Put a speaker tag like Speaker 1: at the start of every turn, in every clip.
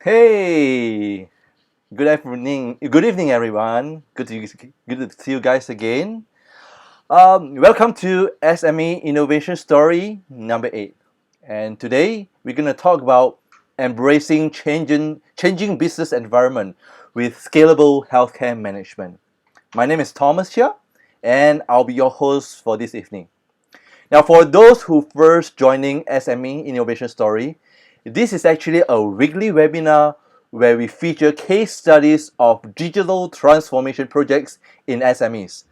Speaker 1: Hey, good afternoon, good evening, everyone. Good to see you guys again. Welcome to SME Innovation Story number 8. And today we're going to talk about embracing changing business environment with scalable healthcare management. My name is Thomas here, and I'll be your host for this evening. Now, for those who first joining SME Innovation Story, this is actually a weekly webinar where we feature case studies of digital transformation projects in SMEs.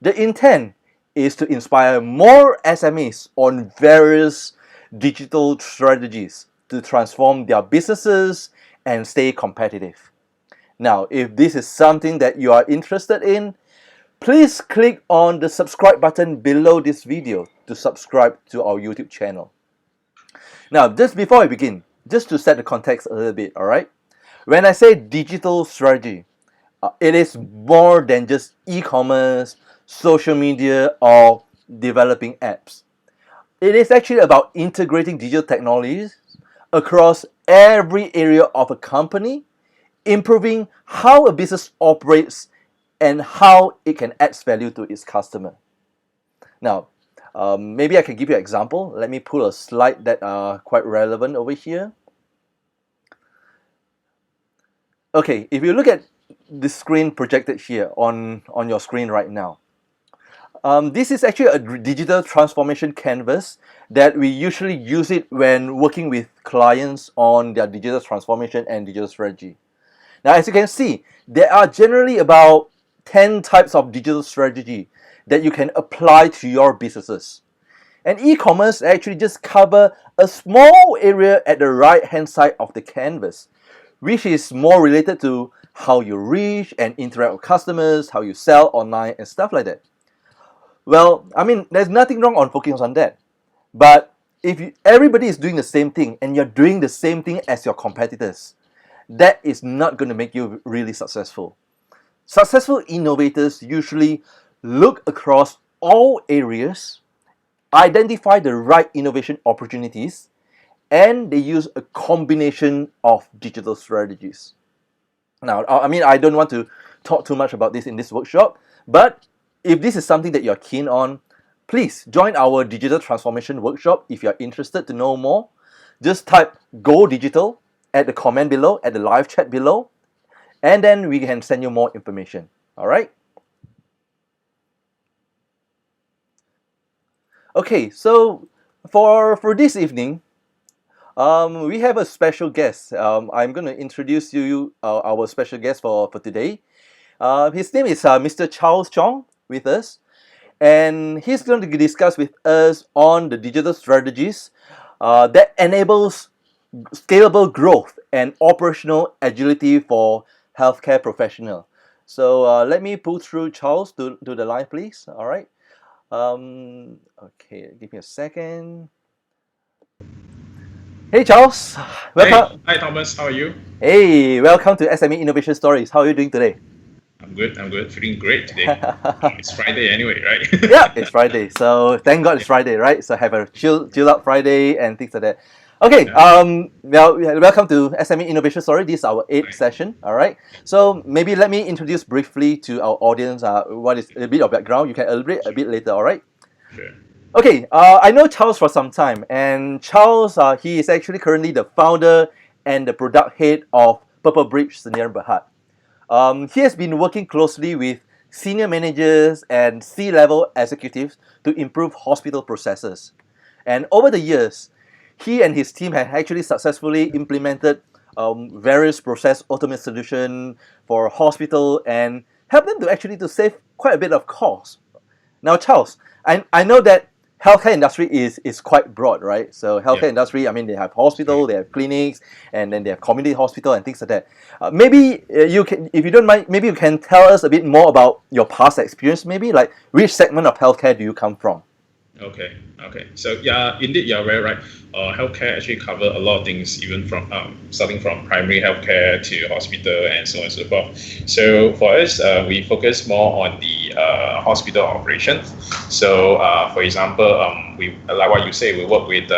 Speaker 1: The intent is to inspire more SMEs on various digital strategies to transform their businesses and stay competitive. Now, if this is something that you are interested in, please click on the subscribe button below this video to subscribe to our YouTube channel. Now, just before I begin, just to set the context a little bit, all right? When I say digital strategy, it is more than just e-commerce, social media, or developing apps. It is actually about integrating digital technologies across every area of a company, improving how a business operates and how it can add value to its customer. Now, maybe I can give you an example. Let me pull a slide that are quite relevant over here. Okay, if you look at the screen projected here on your screen right now, this is actually a digital transformation canvas that we usually use it when working with clients on their digital transformation and digital strategy. Now, as you can see, there are generally about 10 types of digital strategy that you can apply to your businesses. And e-commerce actually just cover a small area at the right hand side of the canvas, which is more related to how you reach and interact with customers, how you sell online and stuff like that. Well, I mean, there's nothing wrong on focusing on that. But if everybody is doing the same thing and you're doing the same thing as your competitors, that is not going to make you really successful. Successful innovators usually look across all areas, identify the right innovation opportunities, and they use a combination of digital strategies. Now, I mean, I don't want to talk too much about this in this workshop, but if this is something that you're keen on, please join our digital transformation workshop if you're interested to know more. Just type Go Digital at the comment below, at the live chat below, and then we can send you more information. All right? Okay, so for this evening, we have a special guest. I'm going to introduce you our special guest for today. His name is Mr. Charles Choong with us, and he's going to discuss with us on the digital strategies that enables scalable growth and operational agility for healthcare professional. So let me pull through Charles to the line, please. All right. Okay, give me a second. Hey Charles, welcome.
Speaker 2: Hey, hi Thomas, how are you?
Speaker 1: Hey, welcome to SME Innovation Stories. How are you doing today?
Speaker 2: I'm good, feeling great today. It's Friday anyway, right?
Speaker 1: Yeah, it's Friday, so thank God it's Friday, right? So have a chill out Friday and things like that. Okay,
Speaker 2: Yeah,
Speaker 1: welcome to SME Innovation Story. This is our eighth
Speaker 2: right.
Speaker 1: session. All right. So maybe let me introduce briefly to our audience. What is a bit of background? You can elaborate a
Speaker 2: Sure,
Speaker 1: bit later. All right.
Speaker 2: sure.
Speaker 1: Okay, I know Charles for some time, and Charles, he is actually currently the founder and the product head of Purple Bridge Sdn Bhd. He has been working closely with senior managers and C-level executives to improve hospital processes. And over the years, he and his team have actually successfully implemented various process automation solution for hospital and help them to actually to save quite a bit of cost. Now, Charles, I know that healthcare industry is quite broad, right? So
Speaker 2: Yeah,
Speaker 1: healthcare industry, I mean, they have
Speaker 2: that's right.
Speaker 1: hospital, they have clinics, and then they have community hospital and things like that. Maybe you can, if you don't mind, maybe you can tell us a bit more about your past experience. Maybe like which segment of healthcare do you come from?
Speaker 2: Okay. So yeah, indeed, you're very right. Healthcare actually cover a lot of things, even from starting from primary healthcare to hospital and so on and so forth. So for us, we focus more on the hospital operations. So for example, we like what you say, we work with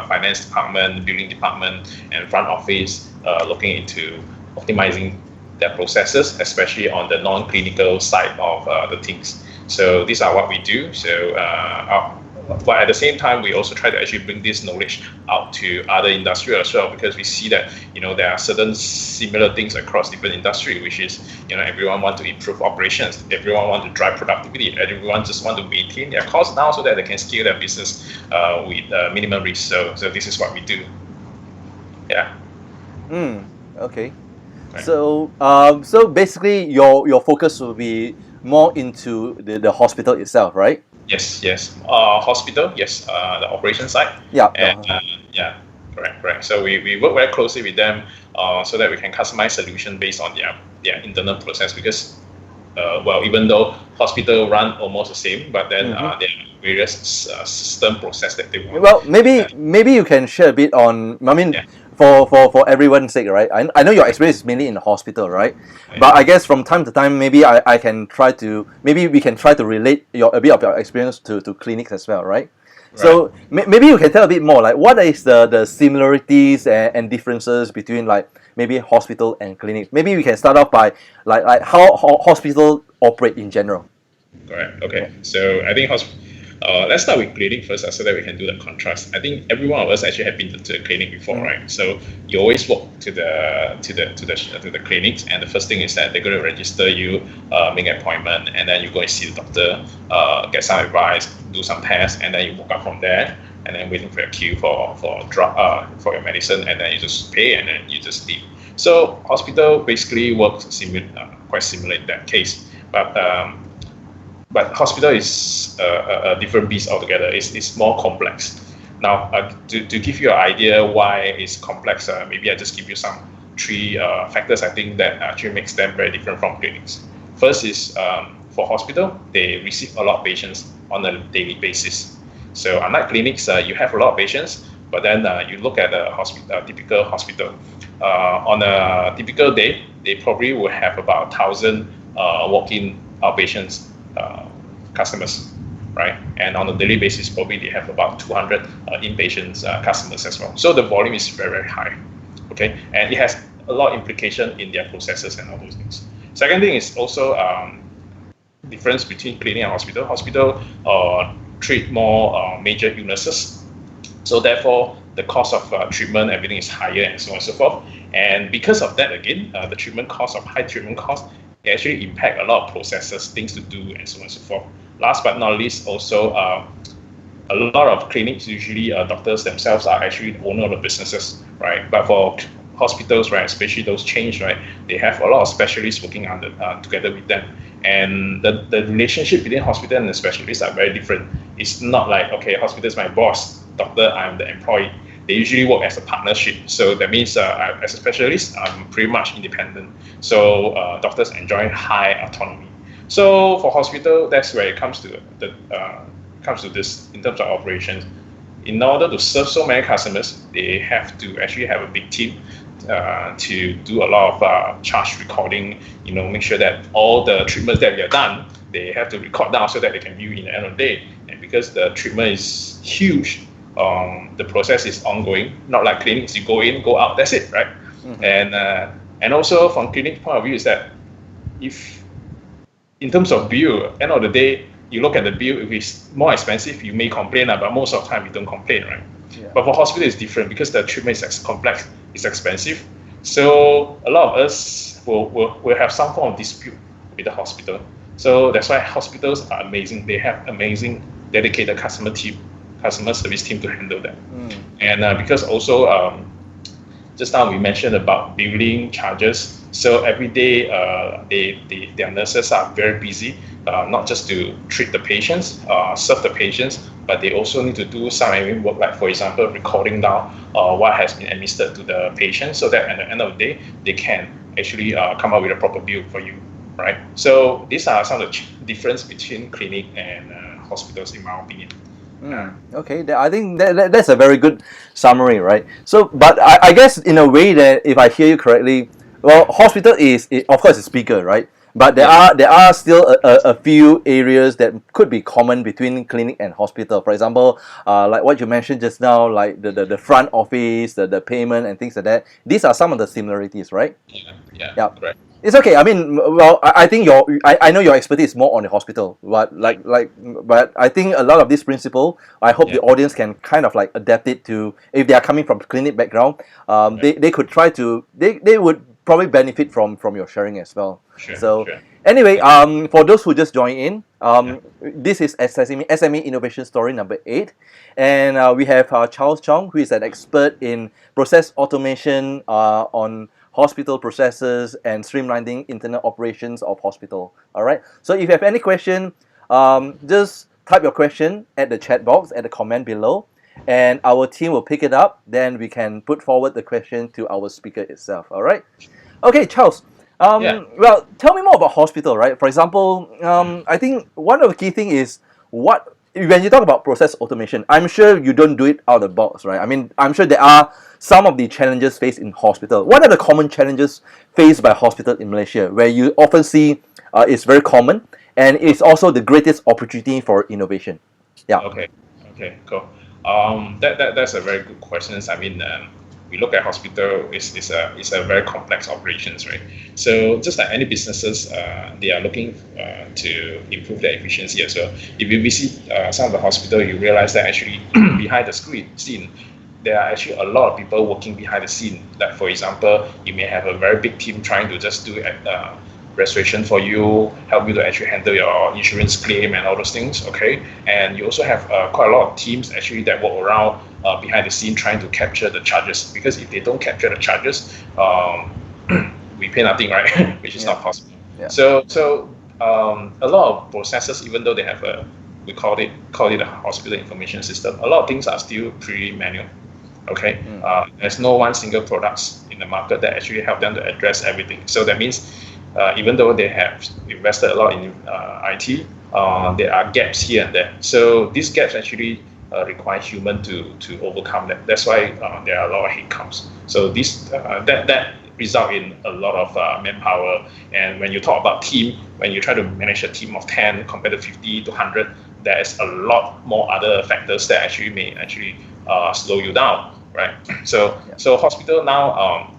Speaker 2: finance department, building department, and front office looking into optimizing their processes, especially on the non-clinical side of the things. So these are what we do. So, but at the same time, we also try to actually bring this knowledge out to other industry as well, because we see that there are certain similar things across different industry, which is everyone want to improve operations, everyone want to drive productivity, everyone just want to maintain their costs now so that they can scale their business with minimum risk. So this is what we do. Yeah.
Speaker 1: Okay. So so basically your focus will be more into the hospital itself, right?
Speaker 2: Yes. Hospital, yes. The operation side.
Speaker 1: Yeah.
Speaker 2: And yeah, correct. So we work very closely with them so that we can customize solution based on their internal process, because even though hospital run almost the same, but then there are various system process that they want.
Speaker 1: Well, maybe you can share a bit on. I mean, for everyone's sake, right? I know your experience is mainly in the hospital, right? But I guess from time to time, maybe I can try to we can try to relate a bit of your experience to clinics as well, right? So maybe you can tell a bit more, like what is the similarities and differences between like maybe hospital and clinics. Maybe we can start off by like how hospital operate in general.
Speaker 2: Correct. Okay. So I think let's start with clinic first, so that we can do the contrast. I think every one of us actually have been to a clinic before, right? So you always walk to the clinics, and the first thing is that they're going to register you, make an appointment, and then you go and see the doctor, get some advice, do some tests, and then you walk up from there, and then waiting for your queue for drug for your medicine, and then you just pay, and then you just leave. So hospital basically works quite similar in that case, but hospital is a different beast altogether. It's more complex. Now, to give you an idea why it's complex, maybe I just give you some three factors I think that actually makes them very different from clinics. First is for hospital, they receive a lot of patients on a daily basis. So unlike clinics, you have a lot of patients, but then you look at a typical hospital. On a typical day, they probably will have about 1,000 walk-in outpatients customers, right? And on a daily basis, probably they have about 200 inpatients customers as well. So the volume is very, very high, okay? And it has a lot of implication in their processes and all those things. Second thing is also difference between clinic and hospital. Hospital treat more major illnesses, so therefore the cost of treatment, everything is higher, and so on and so forth. And because of that, again, the treatment cost of high treatment cost, they actually impact a lot of processes, things to do, and so on and so forth. Last but not least, also a lot of clinics, usually doctors themselves are actually the owner of the businesses, right? But for hospitals, right, especially those chains, right, they have a lot of specialists working under together with them, and the relationship between hospital and the specialists are very different. It's not like, okay, hospital is my boss, doctor, I'm the employee. They usually work as a partnership. So that means as a specialist, I'm pretty much independent. So doctors enjoy high autonomy. So for hospital, that's where it comes to this in terms of operations. In order to serve so many customers, they have to actually have a big team to do a lot of charge recording. Make sure that all the treatments that are done, they have to record down so that they can view in the end of the day. And because the treatment is huge, the process is ongoing. Not like clinics, you go in, go out, that's it, right? And also from clinic point of view is that if in terms of bill, end of the day, you look at the bill, if it's more expensive, you may complain, but most of the time you don't complain, right? Yeah. But for hospital, it's different because the treatment is complex, it's expensive. So a lot of us will have some form of dispute with the hospital. So that's why hospitals are amazing. They have amazing dedicated customer service team to handle that. And because also just now we mentioned about billing charges. So every day their nurses are very busy, not just to treat the patients, serve the patients, but they also need to do some admin work, like for example, recording down what has been administered to the patient, so that at the end of the day, they can actually come up with a proper bill for you, right? So these are some of the difference between clinic and hospitals, in my opinion.
Speaker 1: Okay, I think that's a very good summary, right? So, but I guess in a way that if I hear you correctly, well, hospital is of course it's bigger, right? But there are still a few areas that could be common between clinic and hospital. For example, like what you mentioned just now, like the front office, the payment and things like that. These are some of the similarities, right?
Speaker 2: Yeah, correct.
Speaker 1: It's okay. I mean, well, I think I know your expertise is more on the hospital, but but I think a lot of this principle, I hope the audience can kind of like adapt it to, if they are coming from clinic background, they could try to, they would probably benefit from your sharing as well.
Speaker 2: Sure.
Speaker 1: Anyway, for those who just joined in, this is SME Innovation Story number 8, and we have Charles Choong, who is an expert in process automation on hospital processes and streamlining internal operations of hospital. All right. So if you have any question, just type your question at the chat box at the comment below, and our team will pick it up. Then we can put forward the question to our speaker itself. All right. Okay, Charles. Well, tell me more about hospital, right? For example, I think one of the key thing is when you talk about process automation, I'm sure you don't do it out of the box, right? I mean, I'm sure there are some of the challenges faced in hospital. What are the common challenges faced by hospital in Malaysia, where you often see it's very common, and it's also the greatest opportunity for innovation? Yeah.
Speaker 2: Okay, cool. That's a very good question. I mean, we look at hospital, it's a very complex operations, right? So just like any businesses, they are looking to improve their efficiency as well. If you visit some of the hospital, you realize that actually behind the scene, there are actually a lot of people working behind the scene. Like for example, you may have a very big team trying to just do restoration for you, help you to actually handle your insurance claim and all those things, okay? And you also have quite a lot of teams actually that work around behind the scene trying to capture the charges, because if they don't capture the charges, we pay nothing, right? Which is not possible.
Speaker 1: Yeah.
Speaker 2: So a lot of processes, even though they have we call it a hospital information system, a lot of things are still pretty manual. Okay, there's no one single products in the market that actually help them to address everything. So that means even though they have invested a lot in IT, there are gaps here and there. So these gaps actually require human to overcome that. That's why there are a lot of hiccups. So this that result in a lot of manpower. And when you talk about team, when you try to manage a team of 10 compared to 50 to 100, there's a lot more other factors that actually may slow you down, right? So hospital now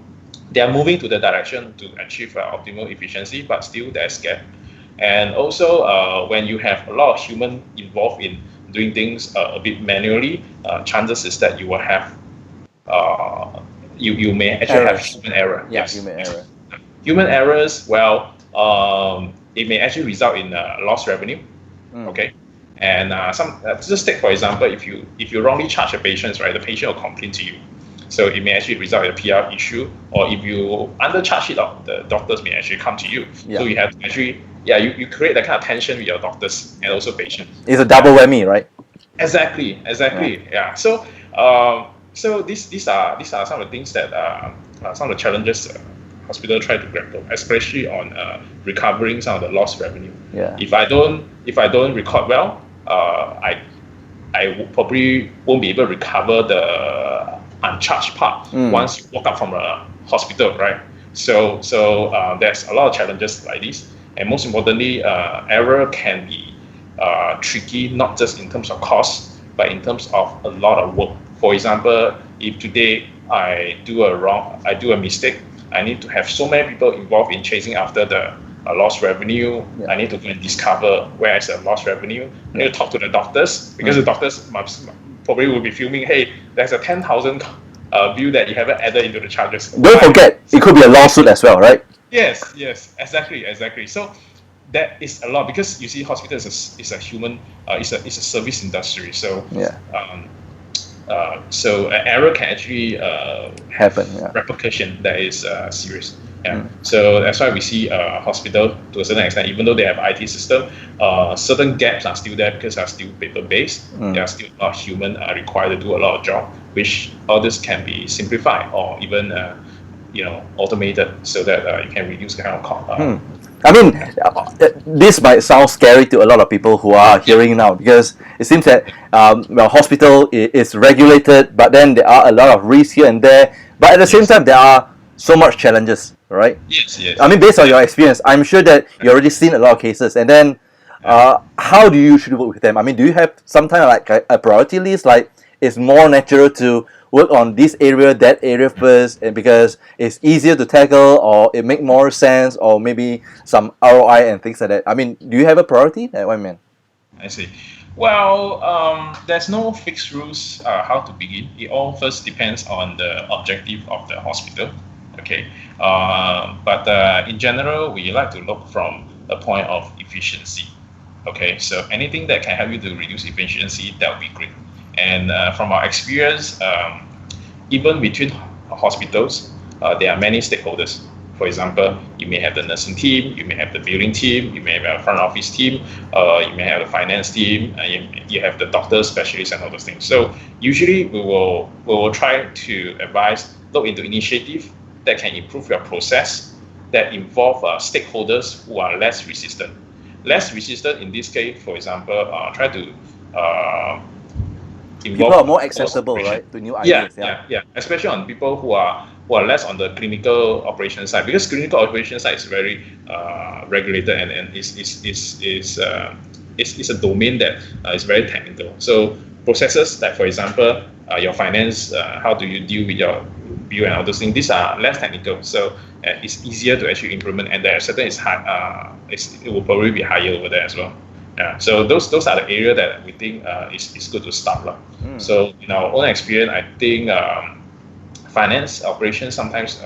Speaker 2: they are moving to the direction to achieve optimal efficiency, but still there's gap. And also when you have a lot of human involved in doing things a bit manually, chances is that you will have you may actually have human error.
Speaker 1: Yes, human error.
Speaker 2: Human errors, well, it may actually result in lost revenue. Okay. And just take for example, if you wrongly charge a patient, right, the patient will complain to you. So it may actually result in a PR issue, or if you undercharge it, the doctors may actually come to you. Yeah. So you have to actually, you create that kind of tension with your doctors and also patients.
Speaker 1: It's a double whammy, right?
Speaker 2: Exactly. Yeah. So these are some of the things that some of the challenges hospital try to grapple, especially on recovering some of the lost revenue.
Speaker 1: Yeah.
Speaker 2: If I don't record well, I probably won't be able to recover the uncharged part once you walk out from a hospital, right? So there's a lot of challenges like this, and most importantly, error can be tricky, not just in terms of cost, but in terms of a lot of work. For example, if today I do a mistake, I need to have so many people involved in chasing after the lost revenue. Yeah. I need to go and discover where is the lost revenue. I need to talk to the doctors, because the doctors probably will be filming, hey, there's a 10,000 bill that you haven't added into the charges.
Speaker 1: Don't forget, it could be a lawsuit as well, right?
Speaker 2: Yes, exactly. So that is a lot, because you see, hospital is a human, it's a service industry. So so an error can actually
Speaker 1: happen.
Speaker 2: Repercussion that is serious. So that's why we see hospital to a certain extent, even though they have IT system, certain gaps are still there because they are still paper based. There are still a lot of human required to do a lot of job, which all this can be simplified or even automated, so that you can reduce kind of cost.
Speaker 1: I mean, this might sound scary to a lot of people who are hearing now, because it seems that hospital is regulated, but then there are a lot of risks here and there. But at the same time, there are so much challenges, right?
Speaker 2: Yes, yes,
Speaker 1: I mean, based on
Speaker 2: yeah,
Speaker 1: your experience, I'm sure that you already seen a lot of cases. And then,
Speaker 2: yeah.
Speaker 1: how do you usually work with them? I mean, do you have some kind of like a priority list? Like, it's more natural to work on this area, that area first, and because it's easier to tackle, or it make more sense, or maybe some ROI and things like that. I mean, do you have a priority? That one, man.
Speaker 2: I see. Well, there's no fixed rules how to begin. It all first depends on the objective of the hospital. Okay. But in general, we like to look from a point of efficiency. Okay. So anything that can help you to reduce efficiency, that would be great. And from our experience, even between hospitals, there are many stakeholders. For example, you may have the nursing team, you may have the billing team, you may have a front office team, you may have the finance team, and you have the doctors, specialists, and all those things. So usually we will try to advise, look into initiative that can improve your process, that involve stakeholders who are less resistant. Less resistant in this case, for example, try to
Speaker 1: People are
Speaker 2: involve
Speaker 1: more
Speaker 2: post
Speaker 1: accessible,
Speaker 2: operation.
Speaker 1: right, to new
Speaker 2: Yeah,
Speaker 1: ideas. Yeah.
Speaker 2: yeah. Especially on people who are less on the clinical operation side, because clinical operation side is very regulated, and is a domain that is very technical. So processes like, for example, your finance, how do you deal with your bill and all those things? These are less technical, so it's easier to actually implement, and the certain is high. It will probably be higher over there as well. Yeah, so those are the area that we think is good to start. So in our own experience, I think finance operations sometimes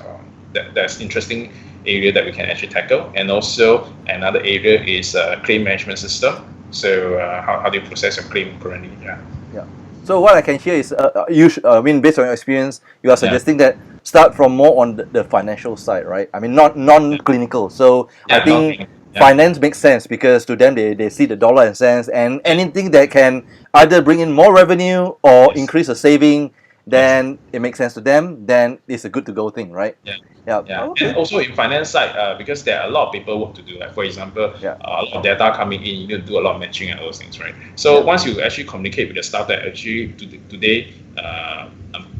Speaker 2: that's interesting area that we can actually tackle, and also another area is claim management system. So how do you process your claim currently? Yeah.
Speaker 1: Yeah. So what I can hear is, I mean, based on your experience, you are
Speaker 2: Yeah.
Speaker 1: suggesting that start from more on the financial side, right? I mean, not non-clinical. So I
Speaker 2: Yeah.
Speaker 1: think
Speaker 2: Nothing. Yeah.
Speaker 1: finance makes sense because to them they see the dollar and cents, and anything that can either bring in more revenue or
Speaker 2: Yes.
Speaker 1: increase the saving,
Speaker 2: Yes.
Speaker 1: then it makes sense to them. Then it's a good to go thing, right?
Speaker 2: Yeah.
Speaker 1: Yeah.
Speaker 2: Yeah,
Speaker 1: Oh,
Speaker 2: and
Speaker 1: okay.
Speaker 2: also in finance side, because there are a lot of paperwork to do. Like, for example,
Speaker 1: Yeah.
Speaker 2: a lot of data coming in, you need to do a lot of matching and those things, right? So
Speaker 1: Yeah.
Speaker 2: once you actually communicate with the staff that actually today,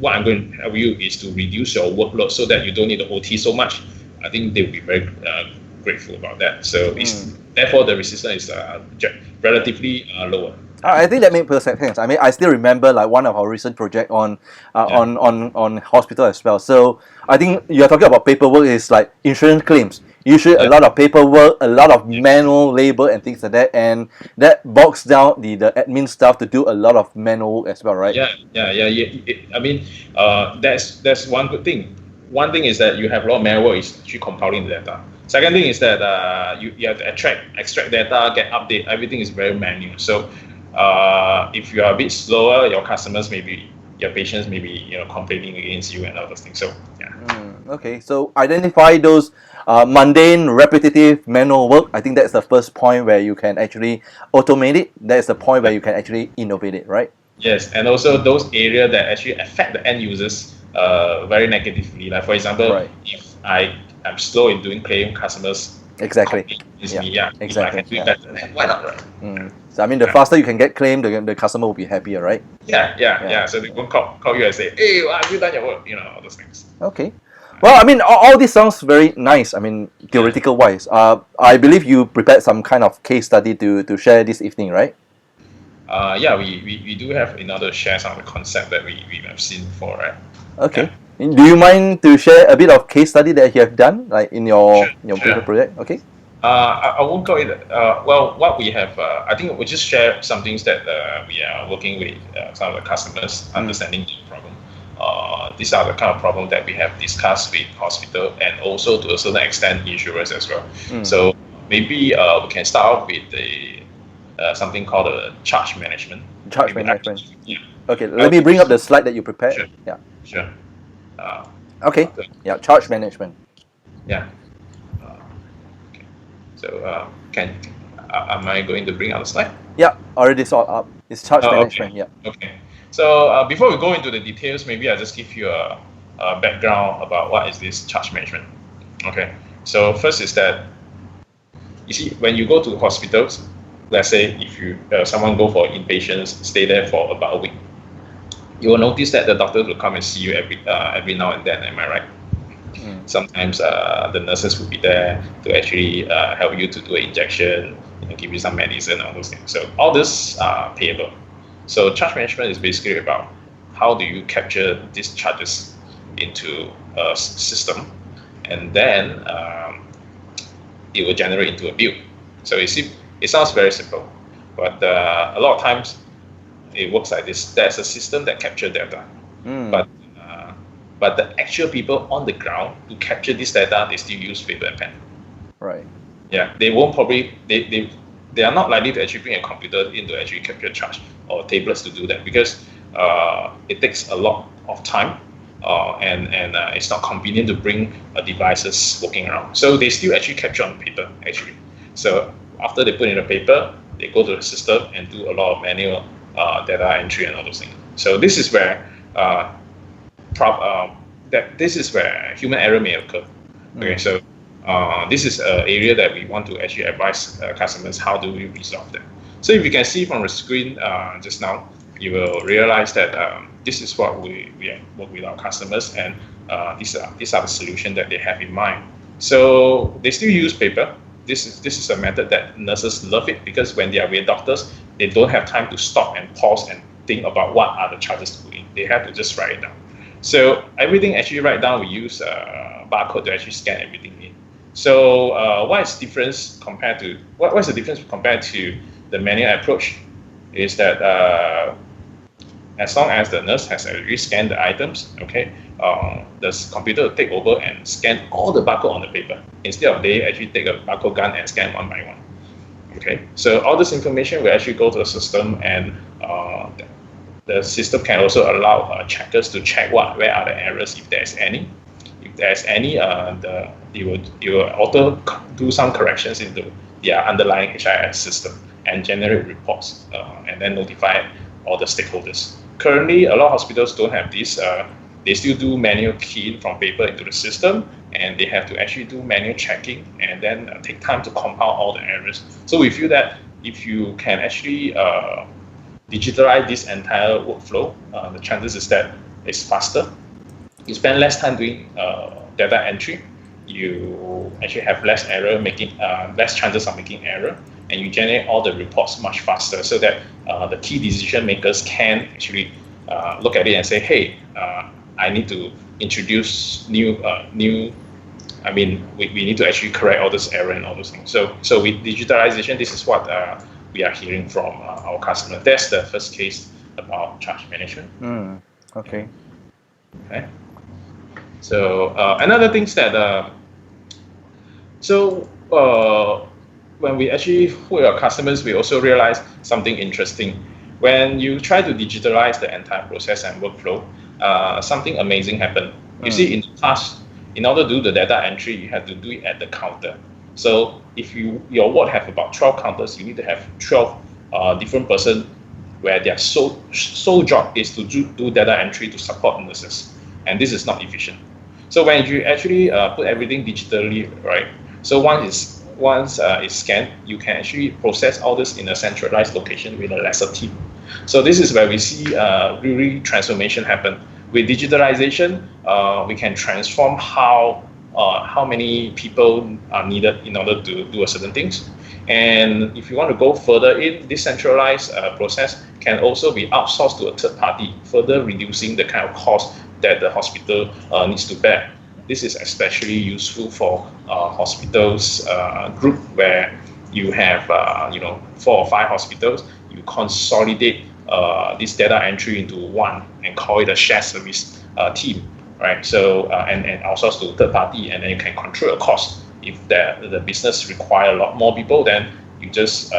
Speaker 2: what I'm going to help you is to reduce your workload so that you don't need to OT so much. I think they will be very grateful about that. So it's therefore the resistance is relatively lower.
Speaker 1: I think that made perfect sense. I mean, I still remember like one of our recent project on
Speaker 2: Yeah.
Speaker 1: on hospital as well. So I think you're talking about paperwork is like insurance claims. Usually a
Speaker 2: Yeah.
Speaker 1: lot of paperwork, a lot of
Speaker 2: Yes.
Speaker 1: manual labor and things like that, and that bogs down the admin staff to do a lot of manual work as well, right?
Speaker 2: Yeah. I mean, that's one good thing. One thing is that you have a lot of manual work is actually compiling the data. Second thing is that you have to extract data, get update. Everything is very manual. So if you are a bit slower, your customers maybe your patients may be complaining against you and all those things. So yeah.
Speaker 1: Okay, so identify those mundane, repetitive manual work. I think that's the first point where you can actually automate it. That's the point where you can actually innovate it, right?
Speaker 2: Yes, and also those areas that actually affect the end users very negatively. Like, for example,
Speaker 1: Right.
Speaker 2: if I am slow in doing claim, customers
Speaker 1: Exactly.
Speaker 2: complain against
Speaker 1: Yeah.
Speaker 2: me. Yeah,
Speaker 1: Exactly.
Speaker 2: if I can do it
Speaker 1: Yeah.
Speaker 2: better, then why not? Right?
Speaker 1: So I mean, the faster you can get claimed, the customer will be happier, right?
Speaker 2: Yeah. So they won't call you and say, "Hey, have you done your work?" All those things.
Speaker 1: Okay. Well, I mean, all this sounds very nice. I mean, theoretical wise. I believe you prepared some kind of case study to share this evening, right?
Speaker 2: Yeah, we do have in order to share some of the concept that we have seen before, right?
Speaker 1: Okay. Do you mind to share a bit of case study that you have done, like in your
Speaker 2: Sure.
Speaker 1: paper project? Okay.
Speaker 2: I won't call it. Well, what we have, I think we just share some things that we are working with some of the customers, understanding the problem. These are the kind of problem that we have discussed with hospital and also to a certain extent insurers as well. So maybe we can start off with the something called a charge management.
Speaker 1: Charge
Speaker 2: Maybe
Speaker 1: management.
Speaker 2: yeah.
Speaker 1: Okay. Let me bring up the slide that you prepared.
Speaker 2: Sure.
Speaker 1: Yeah.
Speaker 2: Sure. Uh,
Speaker 1: Okay. Yeah. Charge management.
Speaker 2: yeah. Okay. So am I going to bring out the slide?
Speaker 1: Yeah. Already saw up. It's charge management.
Speaker 2: Okay.
Speaker 1: Yeah.
Speaker 2: Okay. So before we go into the details, maybe I'll just give you a background about what is this charge management. Okay. So first is that, you see, when you go to hospitals, let's say if you someone go for inpatients, stay there for about a week, you will notice that the doctors will come and see you every now and then. Am I right? Sometimes the nurses will be there to actually help you to do an injection, give you some medicine, all those things. So all this are payable. So charge management is basically about how do you capture these charges into a system, and then it will generate into a bill. So you see, it sounds very simple, but a lot of times it works like this. There's a system that captures data, but the actual people on the ground to capture this data, they still use paper and pen.
Speaker 1: Right.
Speaker 2: Yeah, they won't probably they are not likely to actually bring a computer in to actually capture charge or tablets to do that, because it takes a lot of time and it's not convenient to bring devices walking around. So they still actually capture on paper actually. So after they put in the paper, they go to the system and do a lot of manual data entry and all those things. So this is where this is where human error may occur. Okay, so this is an area that we want to actually advise customers how do we resolve that. So if you can see from the screen just now, you will realize that this is what we work with our customers, and these are the solutions that they have in mind. So they still use paper. This is a method that nurses love it, because when they are with doctors, they don't have time to stop and pause and think about what are the charges to put in. They have to just write it down. So everything actually write down, we use barcode to actually scan everything in. So what's the difference compared to the manual approach? Is that as long as the nurse has already scanned the items, okay, the computer will take over and scan all the barcode on the paper, instead of they actually take a barcode gun and scan one by one. Okay, so all this information will actually go to the system, and the system can also allow checkers to check where are the errors, if there's any. If there's any, it will auto do some corrections into the underlying HIS system and generate reports, and then notify all the stakeholders. Currently, a lot of hospitals don't have this. They still do manual key in from paper into the system, and they have to actually do manual checking and then take time to compile all the errors. So we feel that if you can actually digitalize this entire workflow, the chances is that it's faster. You spend less time doing data entry. You actually have less error, less chances of making error, and you generate all the reports much faster, so that the key decision makers can actually look at it and say, hey, I need to introduce new. I mean, we need to actually correct all this error and all those things. So with digitalization, this is what we are hearing from our customers. That's the first case about charge management.
Speaker 1: Okay.
Speaker 2: Okay. So another thing is that when we actually with our customers, we also realize something interesting. When you try to digitalize the entire process and workflow, something amazing happened. You see, in the past, in order to do the data entry, you have to do it at the counter. So if your ward have about 12 counters, you need to have 12 different person where their sole job is to do data entry to support nurses, and this is not efficient. So when you actually put everything digitally, right? So once it's scanned, you can actually process all this in a centralized location with a lesser team. So this is where we see really transformation happen. With digitalization, we can transform how many people are needed in order to do a certain things. And if you want to go further in, this centralized process can also be outsourced to a third party, further reducing the kind of cost that the hospital needs to bear. This is especially useful for hospitals group where you have 4 or 5 hospitals. You consolidate this data entry into one and call it a shared service team, right? So and outsource to third party, and then you can control the cost. If the business require a lot more people, then you just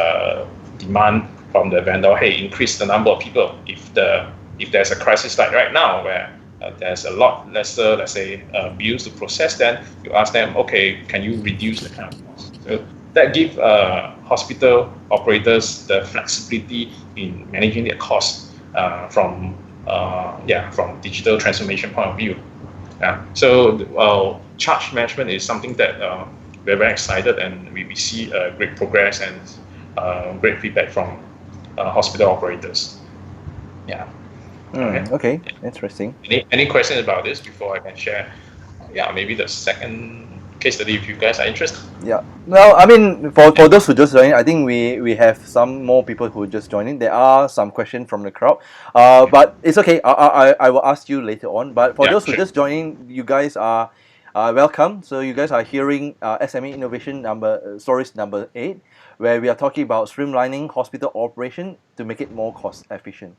Speaker 2: demand from the vendor, hey, increase the number of people. If there's a crisis like right now where there's a lot lesser, let's say, bills to process, then you ask them, okay, can you reduce the kind of cost? So that gives hospital operators the flexibility in managing their costs from digital transformation point of view. So charge management is something that we're very excited, and we see great progress and great feedback from hospital operators. Yeah.
Speaker 1: Okay, interesting.
Speaker 2: Any questions about this before I can share maybe the second case study if you guys are interested.
Speaker 1: Yeah. Well, I mean, for those who just joined, I think we have some more people who just joining. There are some questions from the crowd, but it's okay. I will ask you later on. But for
Speaker 2: Yeah,
Speaker 1: those who
Speaker 2: sure.
Speaker 1: just joining, you guys are welcome. So you guys are hearing SME Innovation stories number 8, where we are talking about streamlining hospital operation to make it more cost efficient.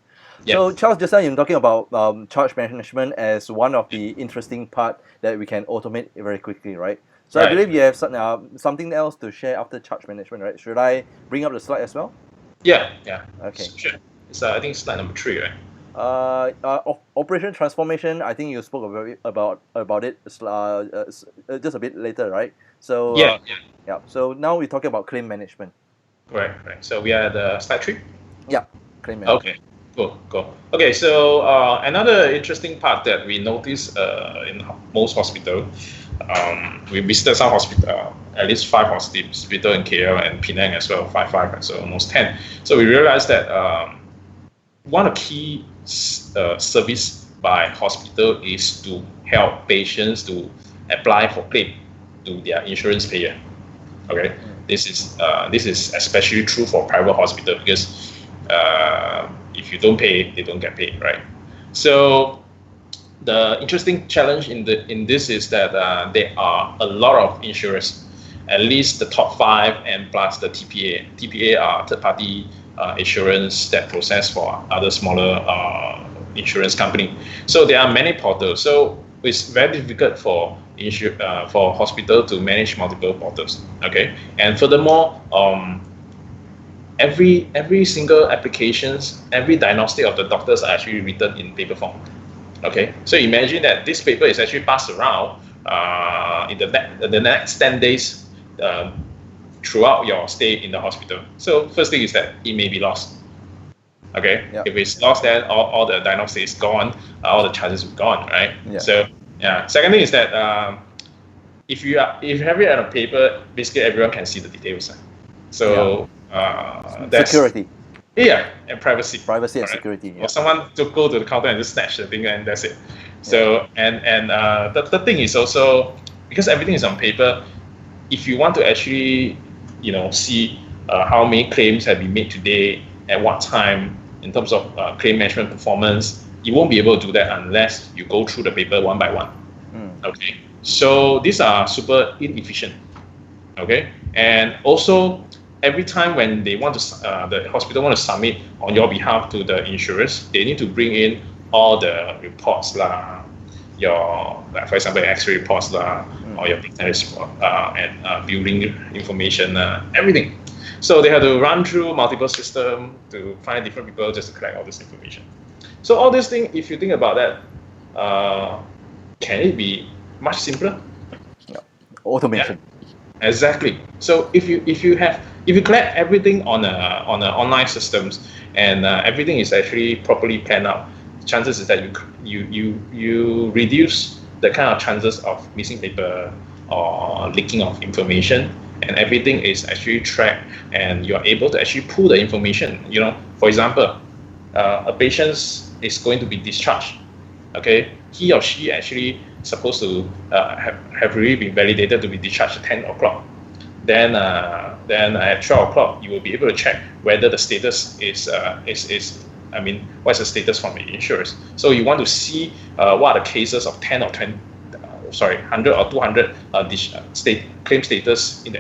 Speaker 2: Yeah.
Speaker 1: So Charles, just now you're talking about charge management as one of the interesting part that we can automate very quickly, right? So I
Speaker 2: Right.
Speaker 1: believe you have something else to share after charge management, right? Should I bring up the slide as well?
Speaker 2: Yeah.
Speaker 1: Okay.
Speaker 2: Sure. It's I think slide number 3, right?
Speaker 1: Operation transformation. I think you spoke about it just a bit later, right? So
Speaker 2: Yeah.
Speaker 1: yeah. So now we're talking about claim management.
Speaker 2: Right. So we are at the slide 3.
Speaker 1: Yeah, claim management.
Speaker 2: Okay. Cool. Okay. So another interesting part that we notice in most hospital, we visited some hospital, at least 5 hospital in KL and Penang as well, 5, so almost 10. So we realized that one of the key service by hospital is to help patients to apply for claim to their insurance payer. Okay, this is especially true for private hospital because if you don't pay, they don't get paid, right? So the interesting challenge in this is that there are a lot of insurers, at least the top 5 and plus the TPA. TPA are third-party insurance that process for other smaller insurance company. So there are many portals. So it's very difficult for hospital to manage multiple portals. Okay, and furthermore, every single applications, every diagnostic of the doctors are actually written in paper form. Okay, so imagine that this paper is actually passed around in the next 10 days throughout your stay in the hospital. So first thing is that it may be lost. Okay,
Speaker 1: Yep.
Speaker 2: If it's lost, then all the diagnosis is gone, all the charges are gone, right?
Speaker 1: Yeah.
Speaker 2: So yeah. Second thing is that if you have it on a paper, basically everyone can see the details. So that's
Speaker 1: Security,
Speaker 2: yeah, and privacy.
Speaker 1: privacy, and
Speaker 2: Alright.
Speaker 1: security.
Speaker 2: Or someone to go to the counter and just snatch the thing and that's it. So and the third thing is also because everything is on paper. If you want to actually see how many claims have been made today at what time in terms of claim management performance, you won't be able to do that unless you go through the paper one by one. Okay, so these are super inefficient. Okay, and also every time when they want to the hospital want to submit on your behalf to the insurers, they need to bring in all the reports like for example X-ray reports or your report and building information, everything. So they have to run through multiple systems to find different people just to collect all this information. So all these things, if you think about that, can it be much simpler?
Speaker 1: Automation.
Speaker 2: Yeah, exactly. So if you collect everything on a online systems and everything is actually properly planned out, chances is that you reduce the kind of chances of missing paper or leaking of information, and everything is actually tracked, and you're able to actually pull the information. For example, a patient is going to be discharged. Okay, he or she actually supposed to have really been validated to be discharged at 10 o'clock. Then at 12 o'clock, you will be able to check whether the status is what's the status from the insurers. So you want to see what are the cases of 10 or 20, 100 or 200 claim status in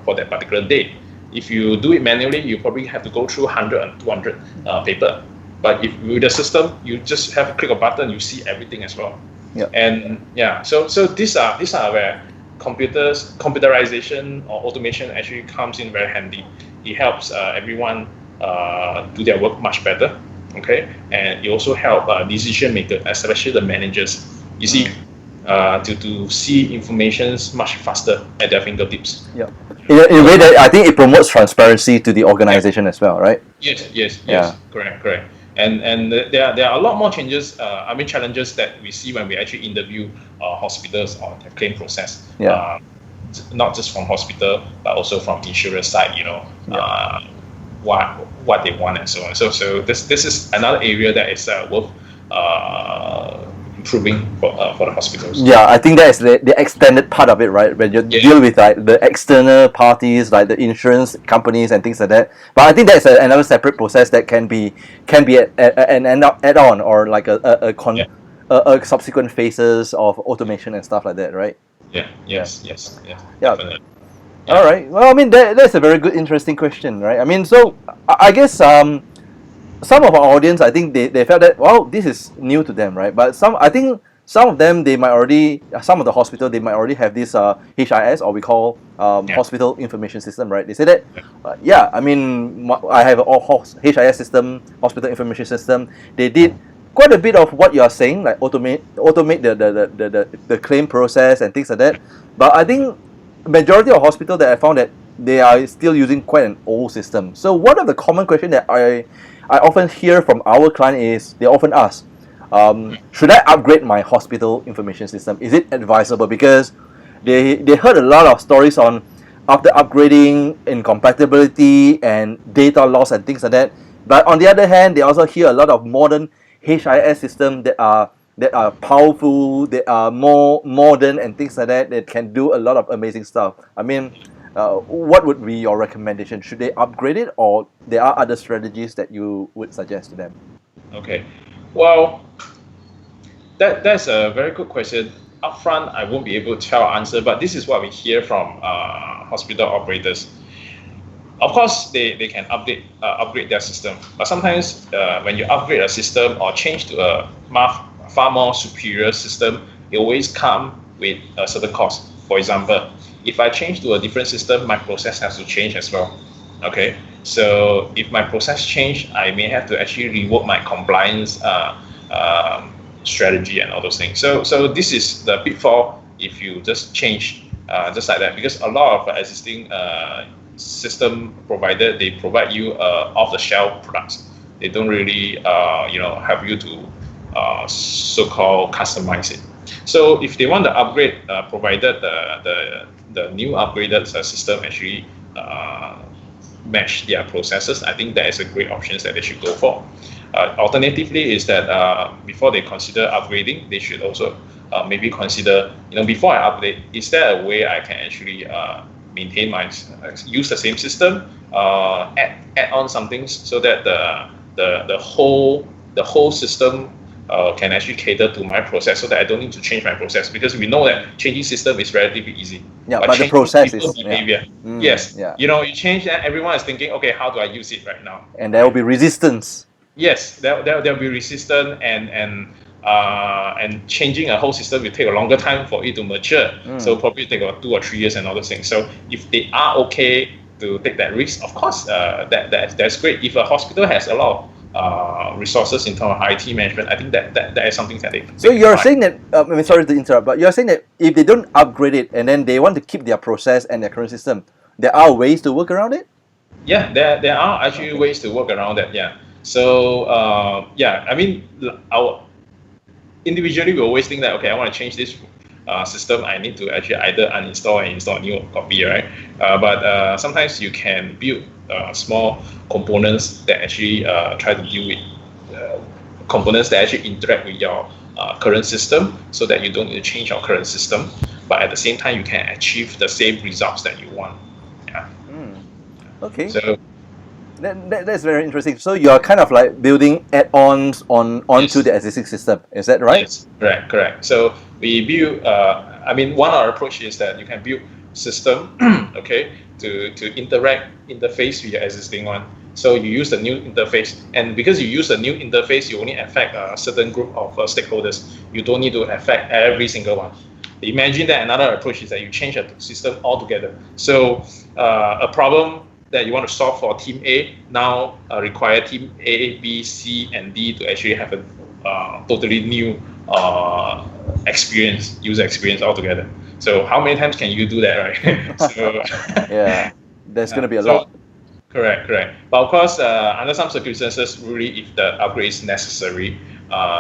Speaker 2: for that particular day. If you do it manually, you probably have to go through 100 and 200 paper. But if with the system, you just have to click a button, you see everything as well.
Speaker 1: Yeah.
Speaker 2: And so these are where computerization or automation actually comes in very handy. It helps everyone do their work much better. Okay, and it also help decision makers, especially the managers. You see, to see information much faster at their fingertips.
Speaker 1: Yeah. In a way that I think it promotes transparency to the organization as well, right?
Speaker 2: Yes.
Speaker 1: Yeah.
Speaker 2: Correct. And there are a lot more challenges that we see when we actually interview hospitals on the claim process.
Speaker 1: Yeah.
Speaker 2: Not just from hospital, but also from insurer side. What they want and so on. So this is another area that is worth improving for the hospitals.
Speaker 1: Yeah, I think that is the extended part of it, right? When you deal with like the external parties, like the insurance companies and things like that. But I think that's another separate process that can be an add on or like
Speaker 2: Yeah.
Speaker 1: a subsequent phases of automation and stuff like that, right?
Speaker 2: Yeah.
Speaker 1: Yeah.
Speaker 2: Yes.
Speaker 1: Yeah.
Speaker 2: Definitely.
Speaker 1: All
Speaker 2: Yeah.
Speaker 1: right. Well, I mean that's a very good, interesting question, right? I mean, so I guess some of our audience, I think they felt that, well, this is new to them, right? But I think some of them, they might already, some of the hospital, they might already have this HIS, or we call
Speaker 2: Yeah.
Speaker 1: hospital information system, right? They say that, yeah, I mean, I have a HIS system, hospital information system. They did quite a bit of what you are saying, like automate the claim process and things like that. But I think majority of hospital that I found that they are still using quite an old system. So one of the common question that I often hear from our client is they often ask, should I upgrade my hospital information system? Is it advisable? Because they heard a lot of stories on after upgrading incompatibility and data loss and things like that. But on the other hand, they also hear a lot of modern HIS systems that are powerful, that are more modern and things like that, that can do a lot of amazing stuff. I mean, what would be your recommendation? Should they upgrade it, or there are other strategies that you would suggest to them?
Speaker 2: Okay. Well, that's a very good question. Upfront, I won't be able to tell answer, but this is what we hear from hospital operators. Of course, they can upgrade their system, but sometimes when you upgrade a system or change to a far more superior system, it always come with a certain cost. For example, if I change to a different system, my process has to change as well. Okay, so if my process change, I may have to actually rework my compliance strategy and all those things. So this is the pitfall if you just change just like that, because a lot of existing system provider, they provide you off-the-shelf products. They don't really help you to so-called customize it. So if they want to upgrade, provided the new upgraded system actually match their processes, I think that is a great option that they should go for. Alternatively, is that before they consider upgrading, they should also maybe consider, before I update, is there a way I can actually maintain use the same system, add on something so that the whole system can actually cater to my process, so that I don't need to change my process, because we know that changing system is relatively easy.
Speaker 1: Yeah, but the process is
Speaker 2: behavior.
Speaker 1: Yeah.
Speaker 2: Yes.
Speaker 1: Yeah.
Speaker 2: You change that, everyone is thinking, okay, how do I use it right now?
Speaker 1: And there will be resistance.
Speaker 2: Yes, there'll be resistance, and changing a whole system will take a longer time for it to mature. So probably take about 2 or 3 years and all those things. So if they are okay to take that risk, of course, that's great. If a hospital has a lot of resources in terms of IT management, I think that is something that they.
Speaker 1: So you're saying that, I'm sorry to interrupt, but you're saying that if they don't upgrade it and then they want to keep their process and their current system, there are ways to work around it?
Speaker 2: Yeah, there are actually ways to work around that. Yeah. So I mean, individually we always think that, okay, I want to change this system, I need to actually either uninstall and install a new copy, right? But sometimes you can build small components that actually try to deal with components that actually interact with your current system, so that you don't need to change your current system, but at the same time you can achieve the same results that you want. Yeah.
Speaker 1: Okay.
Speaker 2: So
Speaker 1: that's very interesting. So you're kind of like building add-ons onto the existing system. Is that right?
Speaker 2: Yes, correct. So we build. One of our approach is that you can build system, okay, to interface with your existing one. So you use the new interface, and because you use the new interface, you only affect a certain group of stakeholders. You don't need to affect every single one. Imagine that another approach is that you change the system altogether. So a problem that you want to solve for team A now require team A, B, C, and D to actually have a totally new user experience altogether. So how many times can you do that, right? So
Speaker 1: yeah, there's going to be a lot.
Speaker 2: Correct. But of course, under some circumstances, really, if the upgrade is necessary,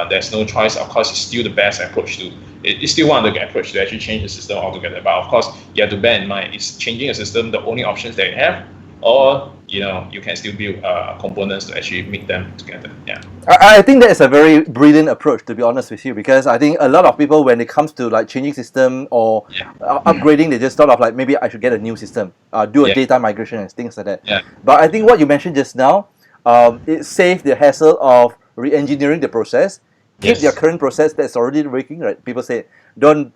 Speaker 2: there's no choice. Of course, it's still the best approach to. It's still one of the approach to actually change the system altogether. But of course, you have to bear in mind, it's changing a system. The only options that you have or you can still build components to actually make them together. Yeah.
Speaker 1: I think that is a very brilliant approach, to be honest with you, because I think a lot of people, when it comes to like changing system or
Speaker 2: Yeah.
Speaker 1: upgrading, they just thought of like maybe I should get a new system, do a
Speaker 2: Yeah.
Speaker 1: data migration and things like that.
Speaker 2: Yeah.
Speaker 1: But I think what you mentioned just now, it saves the hassle of re-engineering the process, keep their
Speaker 2: Yes.
Speaker 1: current process that's already working. Right? People say don't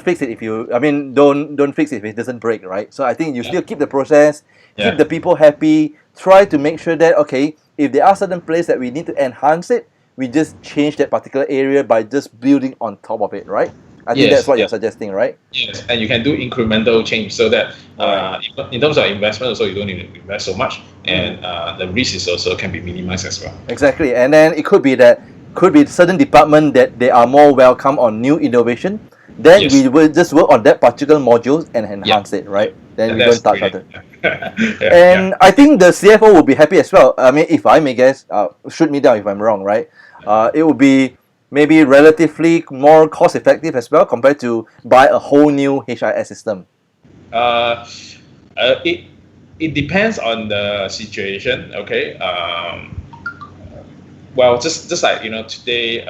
Speaker 1: fix it if you. I mean, don't fix it if it doesn't break. Right? So I think you
Speaker 2: Yeah.
Speaker 1: still keep the process, keep
Speaker 2: Yeah.
Speaker 1: the people happy. Try to make sure that okay, if there are certain places that we need to enhance it, we just change that particular area by just building on top of it, right? I think that's
Speaker 2: Yes.
Speaker 1: what you're
Speaker 2: Yes.
Speaker 1: suggesting, right?
Speaker 2: Yes, and you can do incremental change so that
Speaker 1: Right.
Speaker 2: in terms of investment, also you don't need to invest so much,
Speaker 1: Mm.
Speaker 2: and the risk is also can be minimized as well.
Speaker 1: Exactly. And then it could be that could be certain department that they are more welcome on new innovation. Then
Speaker 2: Yes.
Speaker 1: we will just work on that particular modules and enhance it, right? Then
Speaker 2: And
Speaker 1: we don't
Speaker 2: that's
Speaker 1: touch
Speaker 2: really,
Speaker 1: other.
Speaker 2: yeah,
Speaker 1: And I think the CFO will be happy as well. I mean, if I may guess, shoot me down if I'm wrong, right? It will be maybe relatively more cost effective as well compared to buy a whole new HIS system.
Speaker 2: Uh, it depends on the situation. Okay. Well, just like today,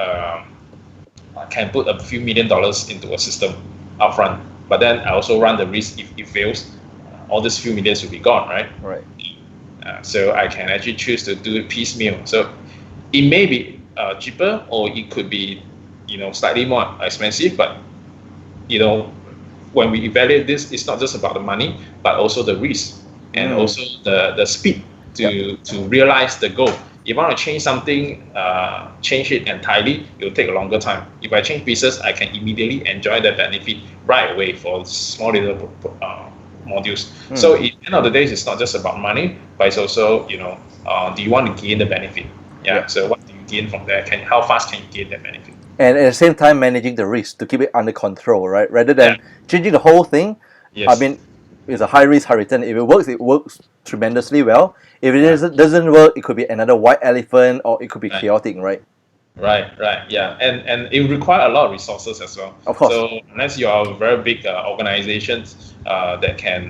Speaker 2: I can put a few $1 million into a system upfront, but then I also run the risk if it fails, all these few millions will be gone, right?
Speaker 1: Right.
Speaker 2: So I can actually choose to do it piecemeal. So it may be cheaper, or it could be, slightly more expensive. But when we evaluate this, it's not just about the money, but also the risk and also the speed to realize the goal. If I want to change something, change it entirely, it will take a longer time. If I change pieces, I can immediately enjoy the benefit right away for small little modules. So at the end of the day, it's not just about money, but it's also, do you want to gain the benefit? Yeah. So what do you gain from there? How fast can you gain that benefit?
Speaker 1: And at the same time, managing the risk to keep it under control, right? Rather than changing the whole thing.
Speaker 2: Yes.
Speaker 1: I mean, it's a high risk, high return. If it works tremendously well. If it doesn't work, it could be another white elephant, or it could be chaotic, right?
Speaker 2: Right, yeah, and it requires a lot of resources as well.
Speaker 1: Of course.
Speaker 2: So unless you are a very big organization that can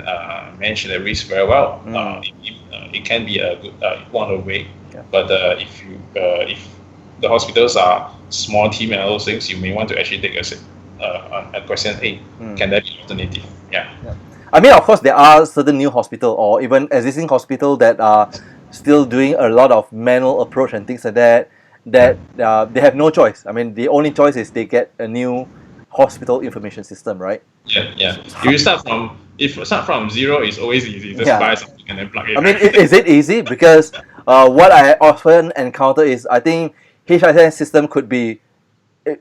Speaker 2: manage the risk very well, it can be a good one way.
Speaker 1: Yeah.
Speaker 2: But if the hospitals are small team and all those things, you may want to actually take a question A. Can that be alternative? Yeah.
Speaker 1: I mean, of course, there are certain new hospital or even existing hospital that are still doing a lot of manual approach and things like that. That they have no choice. I mean, the only choice is they get a new hospital information system, right?
Speaker 2: Yeah. If you start from zero, it's always easy. Just buy something and then plug it.
Speaker 1: I mean, is it easy? Because what I often encounter is I think HIS system could be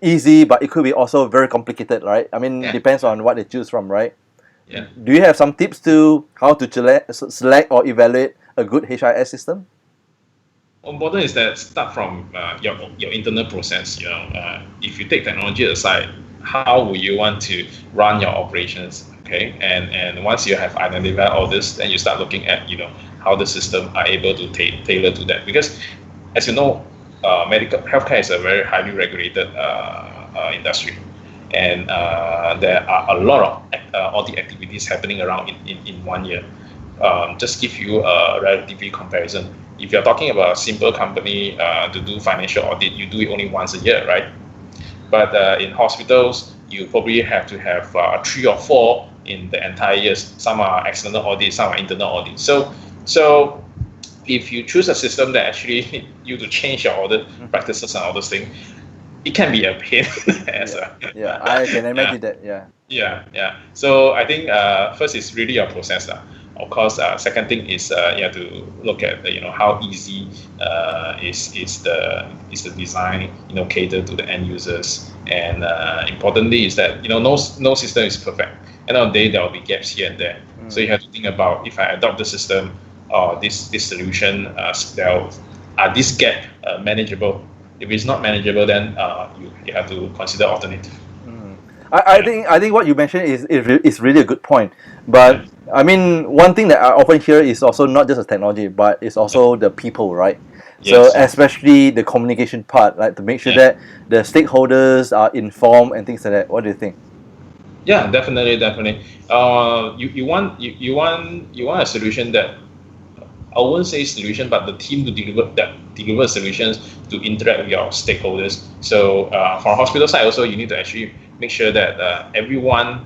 Speaker 1: easy, but it could be also very complicated, right? I mean, depends on what they choose from, right?
Speaker 2: Yeah.
Speaker 1: Do you have some tips to how to select or evaluate a good HIS system?
Speaker 2: Important is that start from your internal process. If you take technology aside, how will you want to run your operations? Okay, and once you have identified all this, then you start looking at how the system are able to tailor to that. Because as you know, medical healthcare is a very highly regulated industry, and there are a lot of audit activities happening around in 1 year. Just give you a relatively comparison. If you're talking about a simple company to do financial audit, you do it only once a year, right? But in hospitals, you probably have to have 3 or 4 in the entire years. Some are external audits, some are internal audits. So if you choose a system that actually need you to change your audit practices and all those things, it can be a pain.
Speaker 1: I can imagine that.
Speaker 2: Yeah. So I think first is really your process. Of course, second thing is you have to look at how easy is the design cater to the end users, and importantly is that no system is perfect. End of the day there will be gaps here and there. So you have to think about, if I adopt the system or this solution, are this gap manageable? If it's not manageable, then you have to consider alternative.
Speaker 1: I think what you mentioned is really a good point. But I mean, one thing that I often hear is also not just the technology, but it's also the people, right?
Speaker 2: Yes.
Speaker 1: So especially the communication part, like to make sure that the stakeholders are informed and things like that. What do you think?
Speaker 2: Yeah, definitely. You want a solution that I won't say solution, but the team to deliver solutions to interact with your stakeholders. So for hospital side also, you need to actually make sure that everyone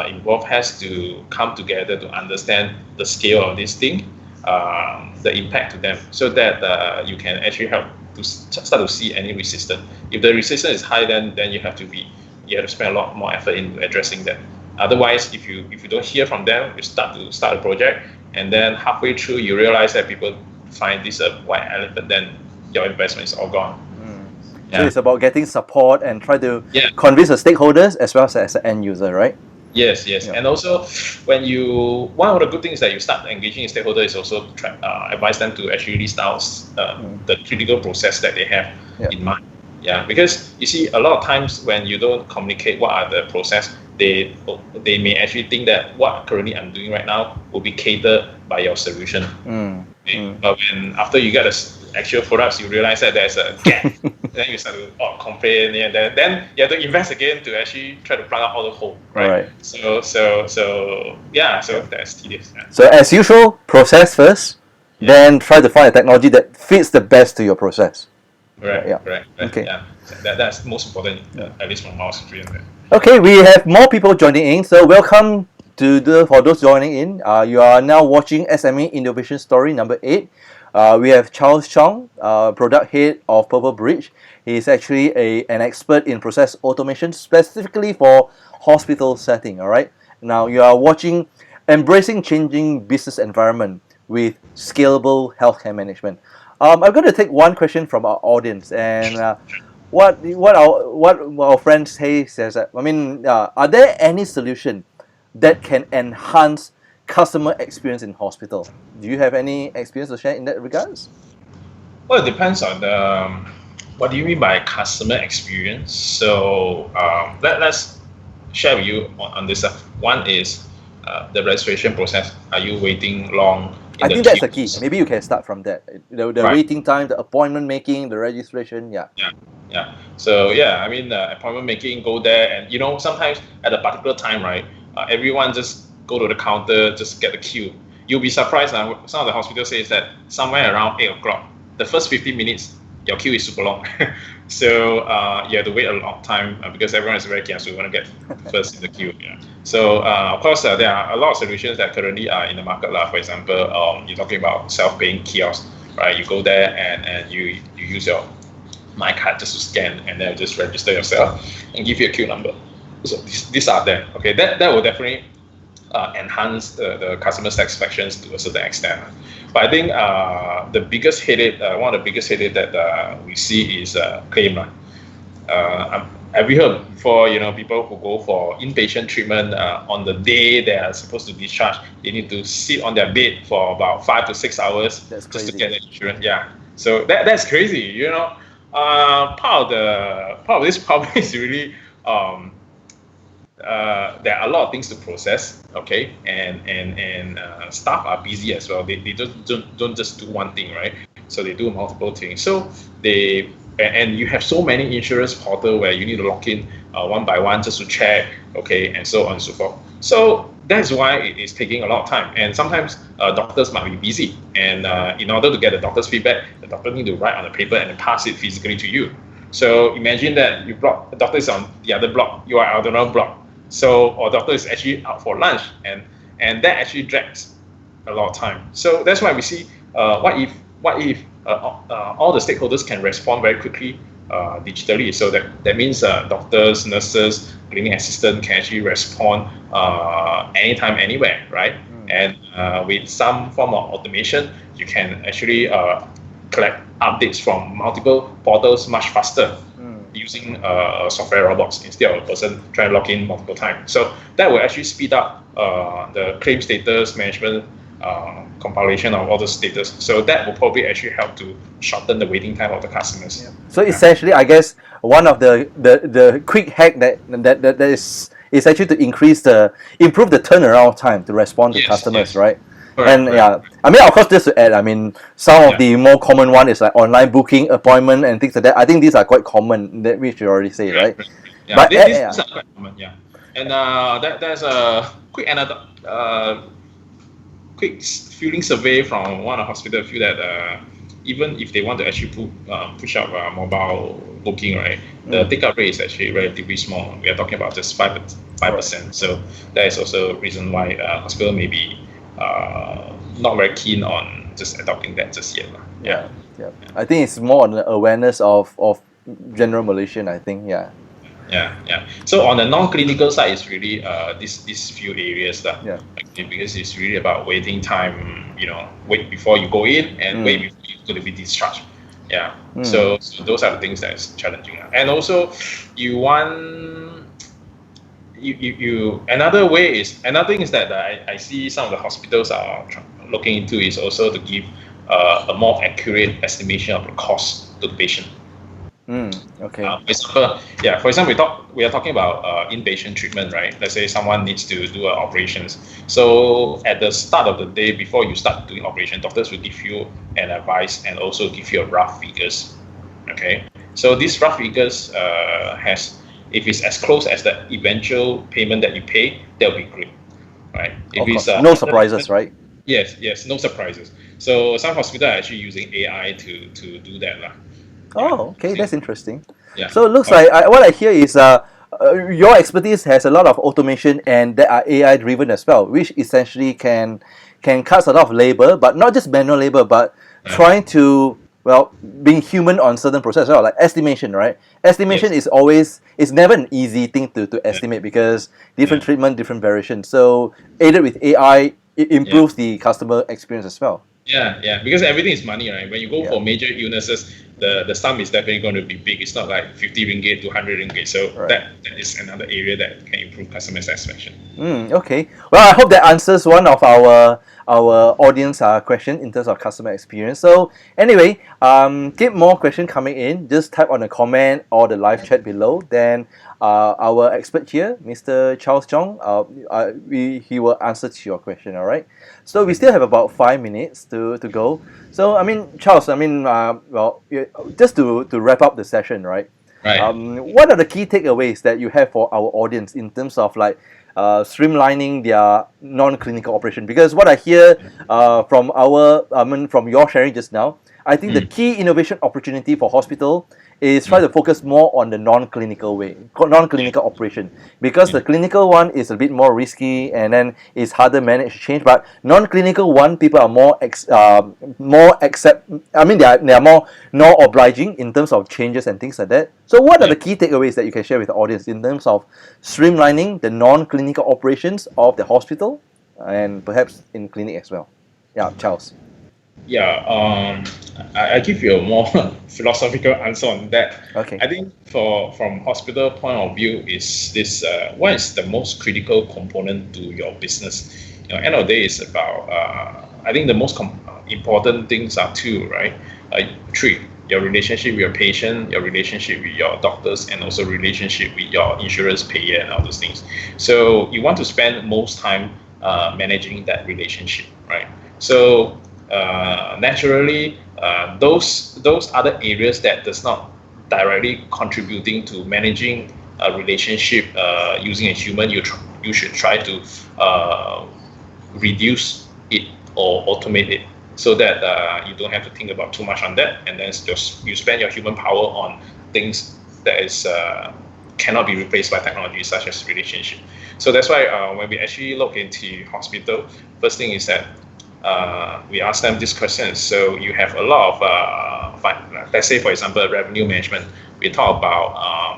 Speaker 2: involved has to come together to understand the scale of this thing, the impact to them, so that you can actually help to start to see any resistance. If the resistance is high, then you have to spend a lot more effort in addressing that. Otherwise, if you don't hear from them, you start a project, and then halfway through you realize that people find this a white elephant, then your investment is all gone.
Speaker 1: So it's about getting support and try to convince the stakeholders as well as the end user, right?
Speaker 2: Yes. And also, one of the good things that you start engaging stakeholders is also advise them to actually list out the critical process that they have in mind. Yeah, because you see, a lot of times when you don't communicate what are the process, they may actually think that what currently I'm doing right now will be catered by your solution. But when after you get the actual products, you realize that there's a gap. Then you start to complain, and then you have to invest again to actually try to plug out all the hole, right? So that's tedious. Yeah.
Speaker 1: So as usual, process first, then try to find a technology that fits the best to your process.
Speaker 2: Right. Okay. Yeah. That's most important, at least from our experience.
Speaker 1: Okay, we have more people joining in. So welcome for those joining in. You are now watching SME Innovation Story number 8. We have Charles Choong, product head of Purple Bridge. He is actually an expert in process automation, specifically for hospital setting. All right. Now you are watching Embracing Changing Business Environment with Scalable Healthcare Management. I'm going to take one question from our audience, and what our friend says is that, are there any solution that can enhance customer experience in hospital? Do you have any experience to share in that regards?
Speaker 2: Well, it depends on what do you mean by customer experience. So let's share with you on this. One is the registration process. Are you waiting long?
Speaker 1: I think that's the key. Maybe you can start from that. The waiting time, the appointment making, the registration. Yeah.
Speaker 2: So appointment making, go there, and sometimes at a particular time, right? Everyone just go to the counter, just get the queue. You'll be surprised. Some of the hospitals say that somewhere around 8 o'clock, the first 15 minutes, your queue is super long. So you have to wait a long time because everyone is very careful. You want to get first in the queue. Yeah. So of course, there are a lot of solutions that currently are in the market. For example, you're talking about self-paying kiosks, right? You go there and you use your my card just to scan, and then just register yourself and give you a queue number. So these are there. Okay, that will definitely enhance the customer satisfaction to a certain extent. But I think the biggest headache, one of the biggest headache that we see is claim. Have you heard before? People who go for inpatient treatment on the day they are supposed to discharge, they need to sit on their bed for about 5 to 6 hours just to get the insurance. Yeah, so that's crazy. Part of this problem is really there are a lot of things to process, okay, and staff are busy as well. They don't just do one thing, right? So they do multiple things. So and you have so many insurance portal where you need to log in one by one just to check, okay, and so on and so forth. So that's why it is taking a lot of time. And sometimes doctors might be busy, and in order to get the doctor's feedback, the doctor need to write on the paper and then pass it physically to you. So imagine that the doctor is on the other block, you are on another block. So our doctor is actually out for lunch, and that actually drags a lot of time. So that's why we see what if all the stakeholders can respond very quickly digitally. So that means doctors, nurses, clinic assistant can actually respond anytime, anywhere, right? And with some form of automation, you can actually collect updates from multiple portals much faster using software robots instead of a person trying to log in multiple times. So that will actually speed up the claim status management, compilation of all the status. So that will probably actually help to shorten the waiting time of the customers.
Speaker 1: So essentially, I guess one of the quick hack that is actually to improve the turnaround time to respond to customers, right? Correct. Of course, just to add, some of the more common one is like online booking, appointment, and things like that. I think these are quite common, that we should already say, right?
Speaker 2: Yeah, but these are quite common, yeah. And there's a quick quick feeling survey from one of the hospital feel that even if they want to actually push up mobile booking, right, the take-up rate is actually relatively small. We are talking about just 5%. So that is also a reason why hospital may be not very keen on just adopting that just yet.
Speaker 1: Yeah. I think it's more on the awareness of general Malaysian, I think. Yeah.
Speaker 2: So on the non-clinical side, it's really these few areas that,
Speaker 1: Yeah.
Speaker 2: because it's really about waiting time. Wait before you go in and wait before you're going to be discharged. Yeah. So those are the things that's challenging. And also, you want another thing is that I see some of the hospitals are looking into is also to give a more accurate estimation of the cost to the patient.
Speaker 1: Okay.
Speaker 2: For example, we are talking about inpatient treatment, right? Let's say someone needs to do operations. So at the start of the day, before you start doing operation, doctors will give you an advice and also give you a rough figures. Okay. So these rough figures if it's as close as the eventual payment that you pay, that'll be great, right? If it's
Speaker 1: no surprises, right?
Speaker 2: Yes, no surprises. So some hospitals are actually using AI to do that.
Speaker 1: Oh, okay, that's interesting.
Speaker 2: Yeah.
Speaker 1: So it looks like what I hear is your expertise has a lot of automation and that are AI driven as well, which essentially can cut a lot of labor, but not just manual labor, but trying to being human on certain process as well, like estimation, right? Estimation is never an easy thing to estimate because different treatment, different variation. So aided with AI, it improves the customer experience as well.
Speaker 2: Yeah, because everything is money, right? When you go for major illnesses, the sum is definitely going to be big. It's not like 50 ringgit to 100 ringgit. So that is another area that can improve customer satisfaction.
Speaker 1: Okay. Well, I hope that answers one of our audience question in terms of customer experience. So anyway, keep more questions coming in. Just type on the comment or the live chat below. Then our expert here, Mr. Charles Choong, he will answer to your question. All right. So we still have about 5 minutes to go. So I mean, Charles, just to wrap up the session, right? What are the key takeaways that you have for our audience in terms of like streamlining their non-clinical operation? Because what I hear from your sharing just now, I think the key innovation opportunity for hospital is try to focus more on the non-clinical operation, because the clinical one is a bit more risky and then it's harder managed to change. But non-clinical one, people are more they are more obliging in terms of changes and things like that. So what are the key takeaways that you can share with the audience in terms of streamlining the non-clinical operations of the hospital and perhaps in clinic as well? Yeah, Charles.
Speaker 2: I give you a more philosophical answer on that.
Speaker 1: Okay.
Speaker 2: I think from hospital point of view is this: what is the most critical component to your business? End of the day is about I think the most important things are two, right? Three: your relationship with your patient, your relationship with your doctors, and also relationship with your insurance payer and all those things. So you want to spend most time managing that relationship, right? So naturally, those other areas that does not directly contributing to managing a relationship using a human, you should try to reduce it or automate it, so that you don't have to think about too much on that, and then just you spend your human power on things that is cannot be replaced by technology, such as relationship. So that's why when we actually look into hospital, first thing is that we ask them this question. So you have a lot of let's say, for example, revenue management. We talk about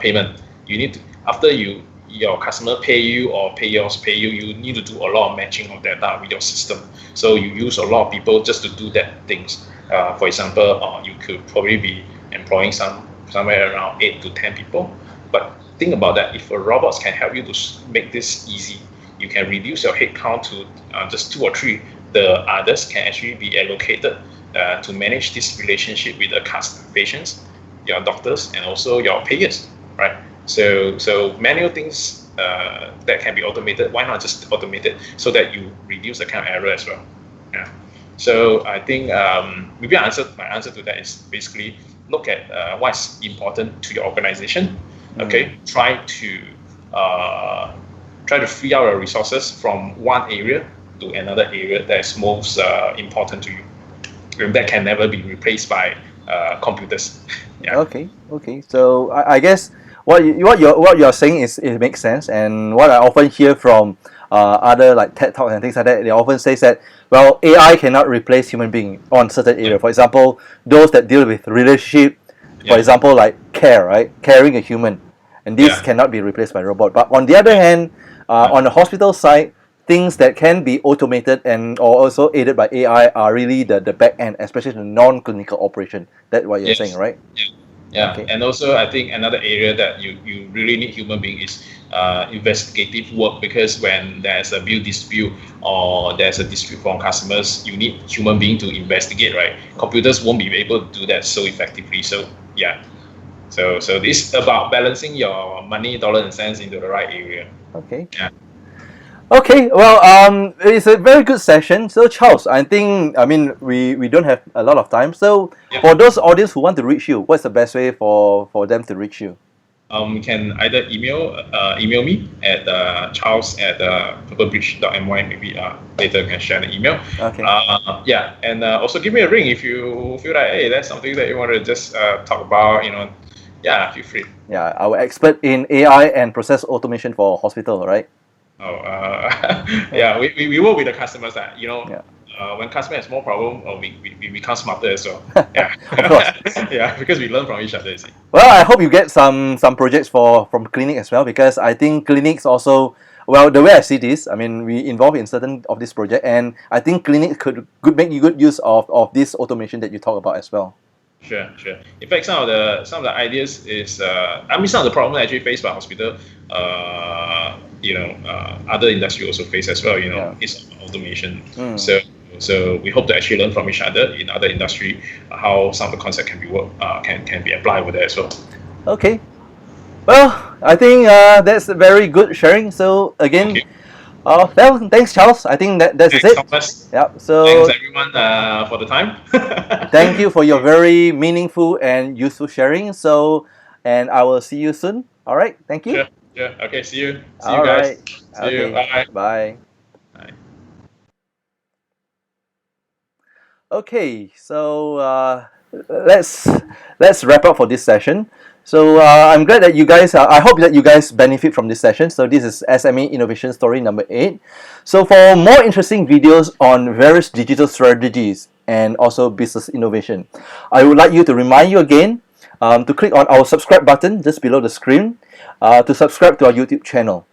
Speaker 2: payment. You need to, after your customer pay you or pay you, you need to do a lot of matching of data with your system. So you use a lot of people just to do that things. For example, you could probably be employing somewhere around 8 to 10 people. But think about that. If a robots can help you to make this easy, you can reduce your headcount to just 2 or 3. The others can actually be allocated to manage this relationship with the patients, your doctors, and also your payers, right? So manual things that can be automated, why not just automate it so that you reduce the kind of error as well? Yeah. So I think maybe my answer to that is basically look at what's important to your organization. Okay, try to try to free out your resources from one area to another area that's most important to you. And that can never be replaced by computers. Yeah.
Speaker 1: Okay. So I guess what you're saying is it makes sense, and what I often hear from other like TED Talks and things like that, they often say that well, AI cannot replace human being on certain area. For example, those that deal with relationship, for example, like care, right? Caring a human, and this cannot be replaced by robot. But on the other hand, on the hospital side, things that can be automated and or also aided by AI are really the back end, especially the non-clinical operation. That's what you're saying, right?
Speaker 2: Yeah,
Speaker 1: Okay.
Speaker 2: and also I think another area that you really need human being is investigative work, because when there's a bill dispute or there's a dispute from customers, you need human being to investigate, right? Computers won't be able to do that so effectively. So yeah, so this is about balancing your money, dollars and cents into the right area.
Speaker 1: Okay.
Speaker 2: Yeah.
Speaker 1: Okay, well, it's a very good session. So, Charles, I mean, we don't have a lot of time. So, for those audience who want to reach you, what's the best way for them to reach you?
Speaker 2: You can either email me at charles@purplebridge.my. Maybe later you can share the email.
Speaker 1: Okay.
Speaker 2: And also give me a ring if you feel like, hey, that's something that you want to just talk about. Yeah, feel free.
Speaker 1: Yeah, our expert in AI and process automation for hospital, right?
Speaker 2: Oh, yeah, we work with the customers that, when customer has more problem, we become smarter as well. Yeah,
Speaker 1: of course.
Speaker 2: Yeah, because we learn from each other, you see.
Speaker 1: Well, I hope you get some projects from clinic as well, because I think clinics also, well, the way I see this, I mean, we involved in certain of this project, and I think clinic could make good use of this automation that you talk about as well.
Speaker 2: Sure. In fact, some of the ideas is, some of the problems actually faced by hospital, other industry also face as well. Is automation. So we hope to actually learn from each other in other industry how some of the concept can be can be applied over there as well.
Speaker 1: Okay. Well, I think that's a very good sharing. So again. Well, thanks, Charles. I think that's it.
Speaker 2: Thomas.
Speaker 1: Yep. So
Speaker 2: thanks everyone for the time.
Speaker 1: Thank you for your very meaningful and useful sharing. So, and I will see you soon. All right. Thank you.
Speaker 2: Sure. Okay. See you. See
Speaker 1: All
Speaker 2: you guys.
Speaker 1: right.
Speaker 2: See you. Bye.
Speaker 1: Bye. Okay. So let's wrap up for this session. So I'm glad that you guys, I hope that you guys benefit from this session. So this is SME Innovation Story number 8. So for more interesting videos on various digital strategies and also business innovation, I would like to remind you again to click on our subscribe button just below the screen to subscribe to our YouTube channel.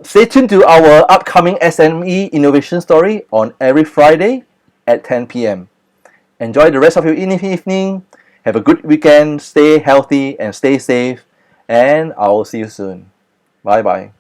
Speaker 1: Stay tuned to our upcoming SME Innovation Story on every Friday at 10 p.m. Enjoy the rest of your evening. Have a good weekend, stay healthy and stay safe, and I will see you soon. Bye bye.